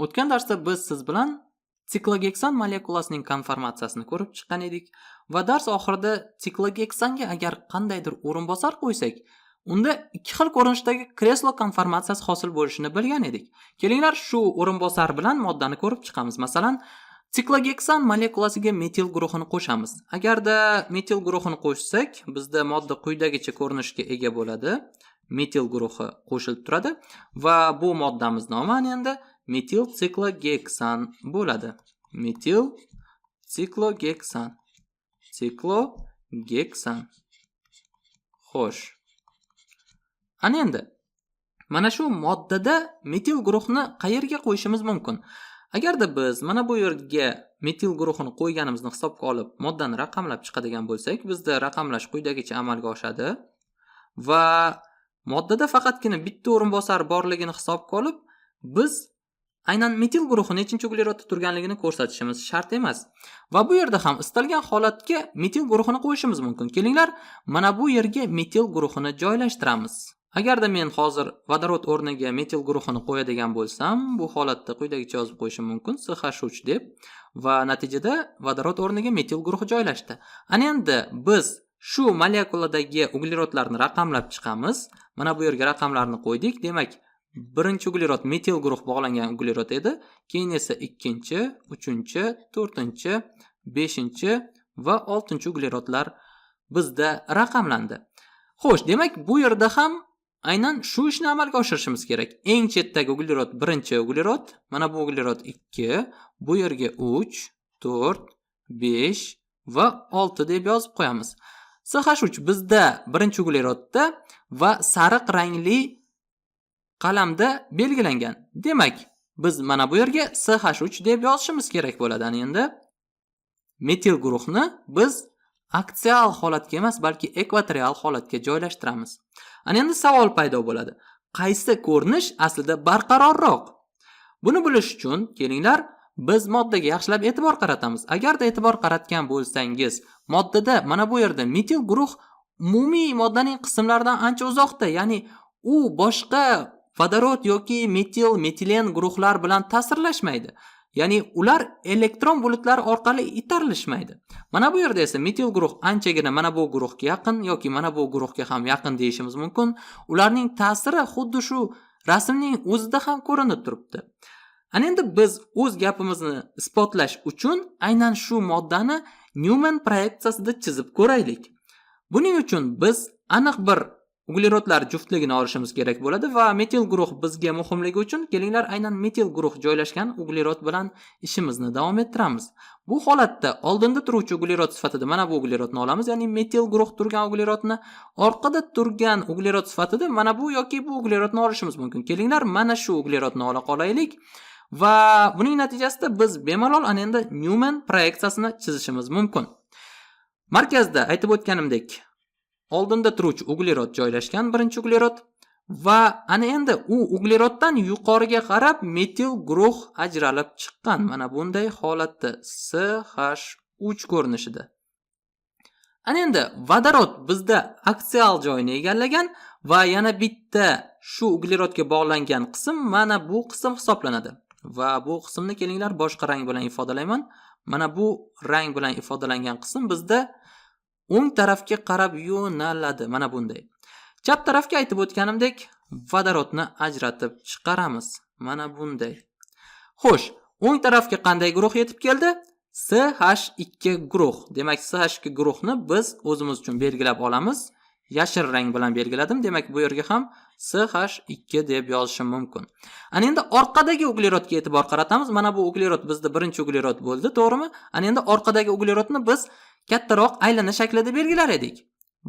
O'tgan darsda biz siz bilan siklogeksan molekulasining konformatsiyasini ko'rib chiqqan edik va dars oxirida siklogeksanga agar qandaydir o'rinbosar qo'ysak, unda ikki xil ko'rinishdagi kreslo konformatsiyasi hosil bo'lishini bilgan edik. Kelinglar shu o'rinbosar bilan moddani ko'rib chiqamiz. Masalan, siklogeksan molekulasiga metil guruhini qo'shamiz. Agarda metil guruhini qo'shsak, bizda modda quyidagicha ko'rinishga ega bo'ladi. Metil guruhi qo'shilib turadi va bu moddamiz nomi endi metil siklogeksan bo'ladi. Metil siklogeksan. Siklogeksan. Xo'sh. Ana endi mana shu moddada metil guruhni qayerga qo'yishimiz mumkin? Agarda biz mana bu yerga metil guruhini qo'yganimizni hisobga olib, moddani raqamlab chiqadigan bo'lsak, bizda raqamlash quyidagicha amalga oshadi va moddada faqatgina bitta o'rinbosar borligini hisobga olib, biz aynan metil guruhi nechinchi uglerodda turganligini ko'rsatishimiz shart emas. Va bu yerda ham istalgan holatga metil guruhini qo'yishimiz mumkin. Kelinglar, mana bu yerga metil guruhini joylashtiramiz. Agarda men hozir vodorod o'rniga metil guruhini qo'yadigan bo'lsam, bu holatda quyidagicha yozib qo'yishim mumkin, CH3 deb va natijada vodorod o'rniga metil guruhi joylashdi. Ana endi biz shu molekuladagi uglerodlarni raqamlab chiqamiz. Mana bu yerga raqamlarni qo'ydik. Demak, birinchi uglerod metil guruh bog'langan uglerod edi, keyin esa ikkinchi, uchinchi, to'rtinchi, beshinchi va oltinchi uglerodlar bizda raqamlandi. Xo'sh, demak bu yerda ham aynan shu ishni amalga oshirishimiz kerak. Eng chetdagi uglerod birinchi uglerod, mana bu uglerod 2, bu yerga 3, 4, 5 va 6 deb yozib qo'yamiz. CH3 bizda birinchi uglerodda va sariq rangli qalamda belgilangan. Demak, biz mana bu yerga CH3 deb yozishimiz kerak bo'ladi. Endi metil guruhni biz aksial holatga emas, balki ekvatorial holatga joylashtiramiz. Ana endi savol paydo bo'ladi. Qaysi ko'rinish aslida barqarorroq? Buni bilish uchun kelinglar, biz moddaga yaxshilab e'tibor qaratamiz. Agarda e'tibor qaratgan bo'lsangiz, moddada mana bu yerda metil guruh umumiy moddaning qismlaridan ancha uzoqda, ya'ni u boshqa vodorod yoki metil, metilen guruhlar bilan ta'sirlashmaydi. Ya'ni ular elektron bulutlar orqali itarilishmaydi. Mana bu yerda esa metil guruh anchagina mana bu guruhga yaqin yoki mana bu guruhga ham yaqin deyishimiz mumkin. Ularning ta'siri xuddi shu rasmning o'zida ham ko'rinib turibdi. Ana endi biz o'z gapimizni isbotlash uchun aynan shu moddani Newman proyeksiyasida chizib ko'raylik. Buning uchun biz aniq bir uglerodlar juftligini olishimiz kerak bo'ladi va metil guruh bizga muhimligi uchun kelinglar aynan metil guruh joylashgan uglerod bilan ishimizni davom ettiramiz. Bu holatda oldinda turuvchi uglerod sifatida mana bu uglerodni olamiz, ya'ni metil guruh turgan uglerodni, orqada turgan uglerod sifatida mana bu yoki bu uglerodni olishimiz mumkin. Kelinglar mana shu uglerodni ola qolaylik va buning natijasida biz bemalol ana endi Newman proyeksiyasini chizishimiz mumkin. Markazda aytib o'tganimdek, oldinda turuvchi uglerod joylashgan birinchi uglerod va ana endi u ugleroddan yuqoriga qarab metil guruh ajralib chiqqan. Mana bunday holatda CH3 ko'rinishida. Ana endi vodorod bizda aksial joyini egallagan va yana bitta shu uglerodga bog'langan qism mana bu qism hisoblanadi. Va bu qismni kelinglar boshqa rang bilan ifodalayman. Mana bu rang bilan ifodalangan qism bizda o'ng tarafga qarab yo'naladi. Mana bunday. Chap tarafga aytib o'tganimdek, vodorodni ajratib chiqaramiz. Mana bunday. Xo'sh, o'ng tarafga qanday guruh yetib keldi? CH2 guruh. Demak, CH2 guruhni biz o'zimiz uchun belgilab olamiz. Yashil rang bilan belgiladim. Demak, bu yerga ham CH2 deb yozishim mumkin. Ana endi orqadagi uglerodga e'tibor qaratamiz. Mana bu uglerod bizda birinchi uglerod bo'ldi, to'g'rimi? Ana endi orqadagi uglerodni biz kattaroq aylana shaklida belgilar edik.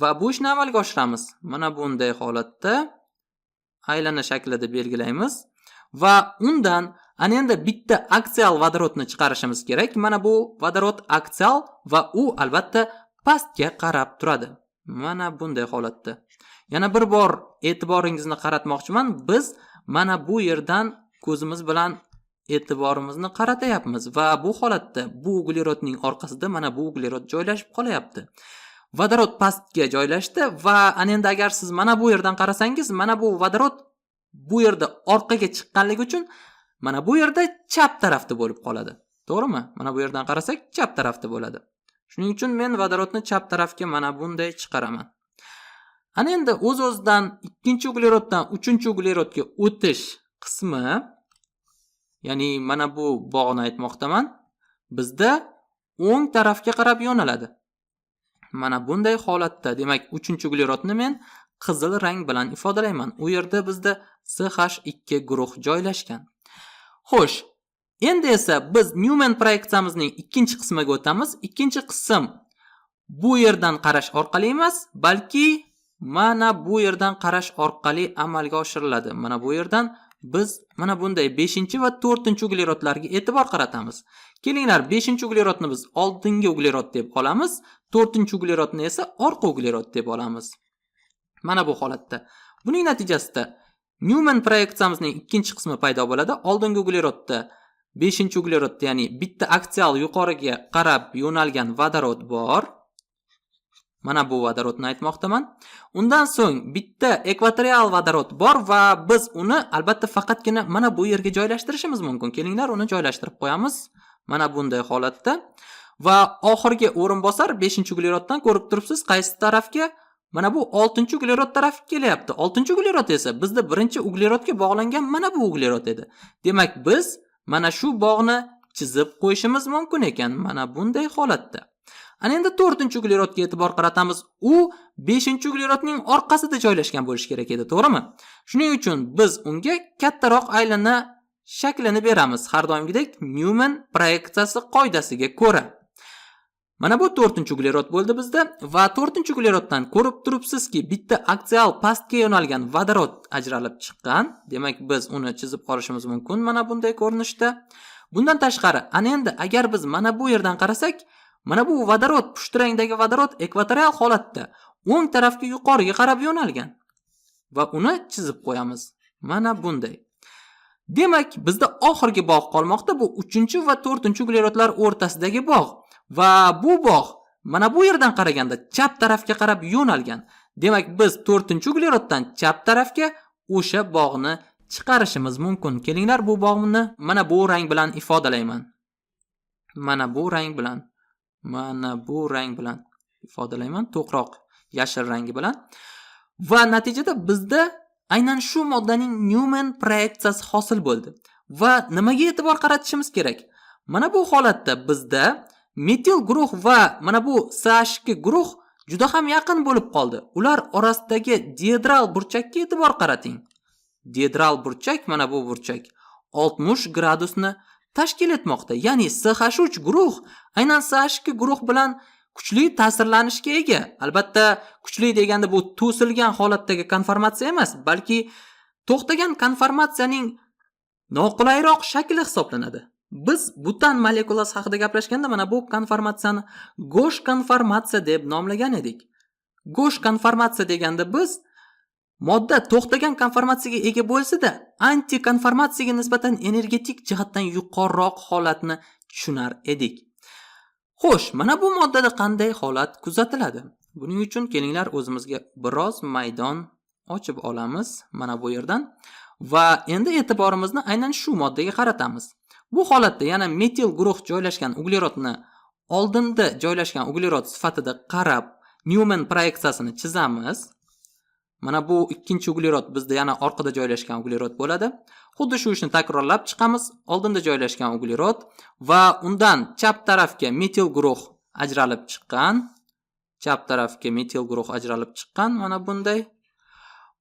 Va bu ishni amalga oshiramiz. Mana bunday holatda aylana shaklida belgilaymiz va undan ana endi bitta aksial vodorodni chiqarishimiz kerak. Mana bu vodorod aksial va u albatta pastga qarab turadi. Mana bunday holatda. Yana bir bor e'tiboringizni qaratmoqchiman. Biz mana bu yerdan ko'zimiz bilan e'tiborimizni qaratayapmiz va bu holatda bu uglerodning orqasida mana bu uglerod joylashib qolyapti. Vodorod pastga joylashdi va ana endi agar siz mana bu yerdan qarasangiz, mana bu vodorod bu yerda orqaga chiqqanligi uchun mana bu yerda chap tarafda bo'lib qoladi. To'g'rimi? Mana bu yerdan qarasak chap tarafda bo'ladi. Shuning uchun men vodorodni chap tarafga mana bunday chiqaraman. Ana endi o'z-o'zidan ikkinchi ugleroddan uchinchi uglerodga o'tish qismi, ya'ni mana bu bog'ni aytmoqdaman, bizda o'ng tarafga qarab yo'naladi. Mana bunday holatda, demak, uchinchi uglerodni men qizil rang bilan ifodalayman. U yerda bizda CH2 guruh joylashgan. Xo'sh, endi esa biz Newman proyeksiyamizning ikkinchi qismiga o'tamiz. Ikkinchi qism bu yerdan qarash orqali emas, balki mana bu yerdan qarash orqali amalga oshiriladi. Mana bu yerdan biz mana bunday 5 va 4 uglerodlarga e'tibor qaratamiz. Kelinglar, 5 uglerodni biz oldingi uglerod deb olamiz, 4 uglerodni esa orqa uglerod deb olamiz. Mana bu holatda. Buning natijasida Newman proyeksiyamizning ikkinchi qismi paydo bo'ladi. Oldingi uglerodda 5 uglerodda, ya'ni bitta aksial yuqoriga qarab yo'nalgan vodorod bor. Mana bu vodorodni aytmoqdaman. Undan so'ng bitta ekvatorial vodorod bor va biz uni albatta faqatgina mana bu yerga joylashtirishimiz mumkin. Kelinglar, uni joylashtirib qo'yamiz. Mana bunday holatda. Va oxirgi o'rinbosar 5-ugleroddan ko'rib turibsiz, qaysi tarafga? Mana bu 6-uglerod tarafga kelyapti. 6-uglerod esa bizda 1-uglerodga bog'langan mana bu uglerod edi. Demak, biz mana shu bog'ni chizib qo'yishimiz mumkin ekan, mana bunday holatda. Ana endi 4-uglerodga e'tibor qaratamiz. U 5-uglerodning orqasida joylashgan bo'lishi kerak edi, to'g'rimi? Shuning uchun biz unga kattaroq aylana shaklini beramiz, har doimgidek Newman proyeksiyasi qoidasiga ko'ra. Mana bu 4-uglerod bo'ldi bizda va 4-ugleroddan ko'rib turibsizki, bitta aksial pastga yo'nalgan vodorod ajralib chiqqan. Demak, biz uni chizib olishimiz mumkin mana bunday ko'rinishda. Bundan tashqari, ana endi agar biz mana bu yerdan qarasak, mana bu vodorod, pushti rangdagi vodorod ekvatorial holatda o'ng tarafga yuqoriga qarab yo'nalgan va uni chizib qo'yamiz. Mana bunday. Demak, bizda oxirgi bog' qolmoqda, bu 3 va 4-uglerodlar o'rtasidagi bog'. Va bu bog' mana bu yerdan qaraganda chap tarafga qarab yo'nalgan. Demak, biz 4-ugleroddan chap tarafga o'sha bog'ni chiqarishimiz mumkin. Kelinglar, bu bog'ni mana bu rang bilan ifodalayman. Mana bu rang bilan ifodalayman, to'qroq yashil rangi bilan. Va natijada bizda aynan shu moddaning Newman proyeksiyasi hosil bo'ldi. Va nimaga e'tibor qaratishimiz kerak? Mana bu holatda bizda metil guruh va mana bu CH2 guruh juda ham yaqin bo'lib qoldi. Ular orasidagi diedral burchakka e'tibor qarating. Diedral burchak, mana bu burchak 60 gradusni tashkil etmoqda. Ya'ni CH3 guruh aynan CH2 guruh bilan kuchli ta'sirlanishga ega. Albatta, kuchli deganda bu to'silgan holatdagi konformatsiya emas, balki to'xtagan konformatsiyaning noqulayroq shakli hisoblanadi. Biz butan molekulasi haqida gaplashganda mana bu konformatsiyani Gosh konformatsiya deb nomlagan edik. Gosh konformatsiya deganda biz modda to'xtagan konformatsiyaga ega bo'lsa-da, antikonformatsiyaga nisbatan energetik jihatdan yuqoriroq holatni tushunar edik. Xo'sh, mana bu moddada qanday holat kuzatiladi? Buning uchun kelinglar o'zimizga biroz maydon ochib olamiz mana bu yerdan va endi e'tiborimizni aynan shu moddaga qaratamiz. Bu holatda yana metil guruh joylashgan uglerodni oldinda joylashgan uglerod sifatida qarab Newman proyeksiyasini chizamiz. Mana bu ikkinchi uglerod bizda yana orqada joylashgan uglerod bo'ladi. Xuddi shu ishni takrorlab chiqamiz. Oldinda joylashgan uglerod va undan chap tarafga metil guruh ajralib chiqqan. Mana bunday.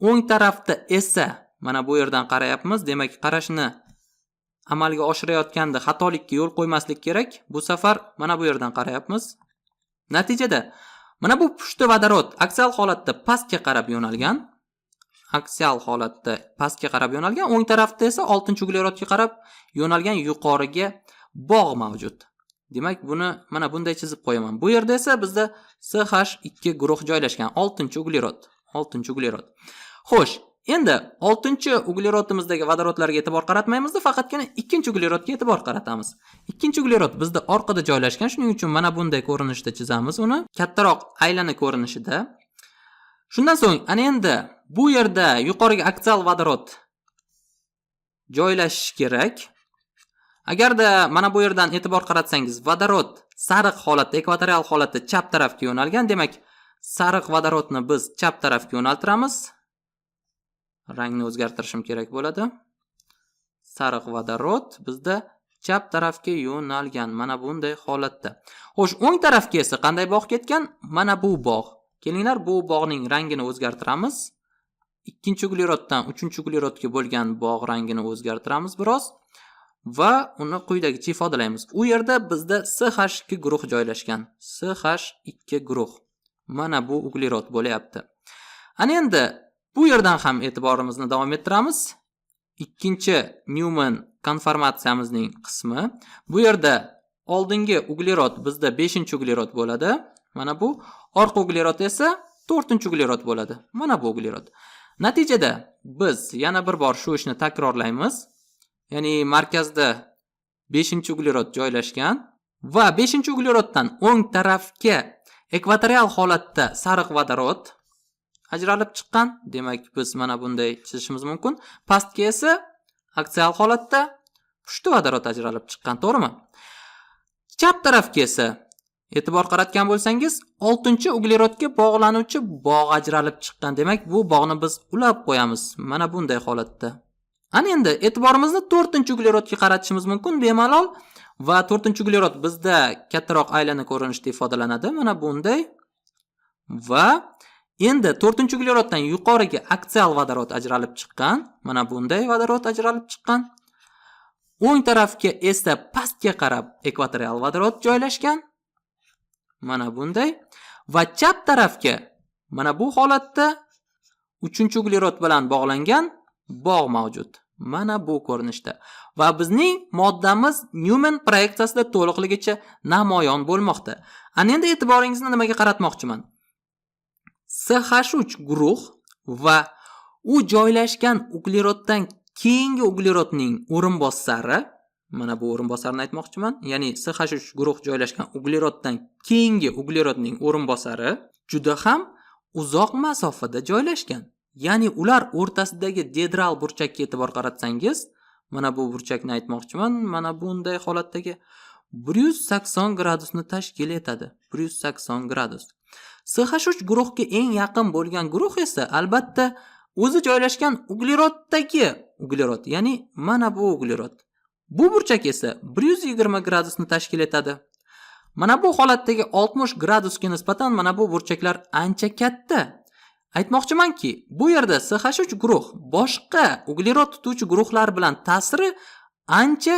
O'ng tarafda esa mana bu yerdan qarayapmiz. Demak, qarashni amalga oshirayotganda xatolikka yo'l qo'ymaslik kerak. Bu safar mana bu yerdan qarayapmiz. Natijada mana bu pushti vodorod aksial holatda pastga qarab yo'nalgan. O'ng tarafda esa 6-uglerodga qarab yo'nalgan yuqoriga bog' mavjud. Demak, buni mana bunday chizib qo'yaman. Bu yerda esa bizda CH2 guruh joylashgan, 6-uglerod. Xo'sh, endi 6-uglerodimizdagi vodorodlarga e'tibor qaratmaymiz, faqatgina 2-uglerodga e'tibor qaratamiz. 2-uglerod bizda orqada joylashgan, shuning uchun mana bunday ko'rinishda chizamiz uni, kattaroq aylana ko'rinishida. Shundan so'ng ana endi bu yerda yuqoriga aksial vodorod joylashishi kerak. Agarda mana bu yerdan e'tibor qaratsangiz, vodorod sariq holatda, ekvatorial holatda chap tarafga yo'nalgan. Demak, sariq vodorodni biz chap tarafga yo'naltiramiz. Rangni o'zgartirishim kerak bo'ladi. Sariq vodorod bizda chap tarafga yo'nalgan. Mana bunday holatda. Xo'sh, o'ng tarafga esa qanday bog' ketgan? Mana bu bog'. Kelinglar, bu bog'ning rangini o'zgartiramiz. Ikkinchi ugleroddan uchinchi uglerodga bo'lgan bog' rangini o'zgartiramiz biroz va uni quyidagicha ifodalaymiz. U yerda bizda CH2 guruh joylashgan. CH2 guruh. Mana bu uglerod bo'lyapti. Ana endi bu yerdan ham e'tiborimizni davom ettiramiz. Ikkinchi Newman konformatsiyamizning qismi. Bu yerda oldingi uglerod bizda 5-uglerod bo'ladi. Mana bu orqa uglerod esa 4-uglerod bo'ladi. Mana bu uglerod. Natijada biz yana bir bor shu ishni takrorlaymiz. Ya'ni markazda 5-uglerod joylashgan va 5-ugleroddan o'ng tarafga ekvatorial holatda sariq vodorod ajralib chiqqan. Demak, biz mana bunday chizishimiz mumkin. Pastga esa aksial holatda pushti vodorod ajralib chiqqan, to'g'rimi? Chap tarafga esa e'tibor qaratgan bo'lsangiz, 6-uglerodga bog'lanuvchi bog' ajralib chiqqan. Demak, bu bog'ni biz ulab qo'yamiz. Mana bunday holatda. Ana endi e'tiborimizni 4-uglerodga qaratishimiz mumkin bemalol va 4-uglerod bizda kattaroq aylana ko'rinishda ifodalanadi. Mana bunday. Va endi 4-ugleroddan yuqoriga aksial vodorod ajralib chiqqan. Mana bunday vodorod ajralib chiqqan. O'ng tarafga esa pastga qarab ekvatorial vodorod joylashgan. Mana bunday. Va chap tarafga mana bu holatda 3-uglerod bilan bog'langan bog' mavjud. Mana bu ko'rinishda. Va bizning moddamiz Newman proyeksiyasida to'liqligicha namoyon bo'lmoqda. Ana endi e'tiboringizni nimaga qaratmoqchiman? CH3 guruh va u joylashgan ugleroddan keyingi uglerodning o'rinbosari, mana bu o'rinbosarni aytmoqchiman. Ya'ni CH3 guruh joylashgan ugleroddan keyingi uglerodning o'rinbosari juda ham uzoq masofada joylashgan. Ya'ni ular o'rtasidagi dedral burchakka e'tibor qaratsangiz, mana bu burchakni aytmoqchiman. Mana bunday holatdagi 180 gradusni tashkil etadi. 180 gradus. CH3 guruhga eng yaqin bo'lgan guruh esa albatta o'zi joylashgan ugleroddagi uglerod, ya'ni mana bu uglerod. Bu burchak esa 120 gradusni tashkil etadi. Mana bu holatdagi 60 gradusga nisbatan mana bu burchaklar ancha katta. Aytmoqchimanki, bu yerda CH3 guruh boshqa uglerod tutuvchi guruhlar bilan ta'siri ancha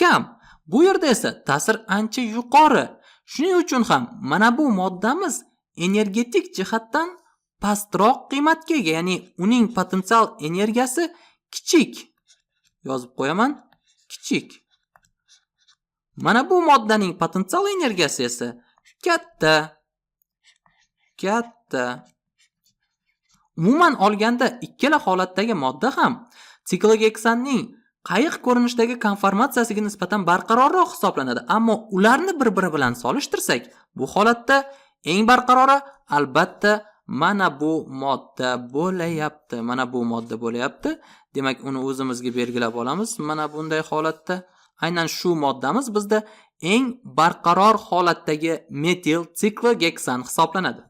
kam. Bu yerda esa ta'sir ancha yuqori. Shuning uchun ham mana bu moddamiz energetik jihatdan pastroq qiymatga ega, ya'ni uning potensial energiyasi kichik. Yozib qo'yaman, kichik. Mana bu moddaning potensial energiyasi esa katta. Umuman olganda ikkala holatdagi modda ham siklogeksanning qayiq ko'rinishdagi konformatsiyasiga nisbatan barqarorroq hisoblanadi. Ammo ularni bir-biri bilan solishtirsak, bu holatda eng barqarori albatta mana bu modda bo'layapti. Demak, uni o'zimizga belgilab olamiz. Mana bunday holatda aynan shu moddamiz bizda eng barqaror holatdagi metil siklogeksan hisoblanadi.